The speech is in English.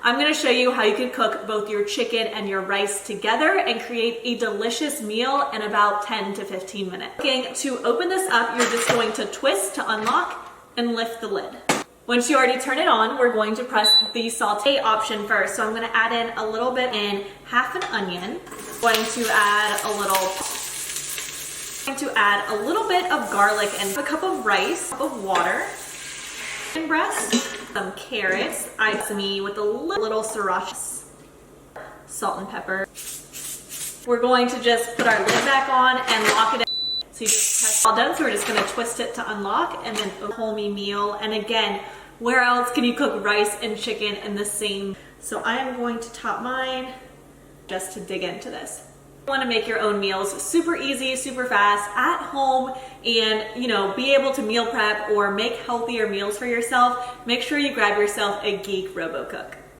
I'm going to show you how you can cook both your chicken and your rice together and create a delicious meal in about 10 to 15 minutes. Okay, to open this up, you're just going to twist to unlock and lift the lid. Once you already turn it on, we're going to press the saute option first. So I'm going to add in a little bit in half an onion. I'm going to add a little bit of garlic and a cup of rice, a cup of water, and breast, some carrots, sesame with a little sriracha, salt and pepper. We're going to just put our lid back on and lock it in. So you just press all done. So we're just going to twist it to unlock and then a homey meal. And again, where else can you cook rice and chicken in the same? So I am going to top mine just to dig into this. You want to make your own meals super easy, super fast at home, and be able to meal prep or make healthier meals for yourself. Make sure you grab yourself a Geek Robocook.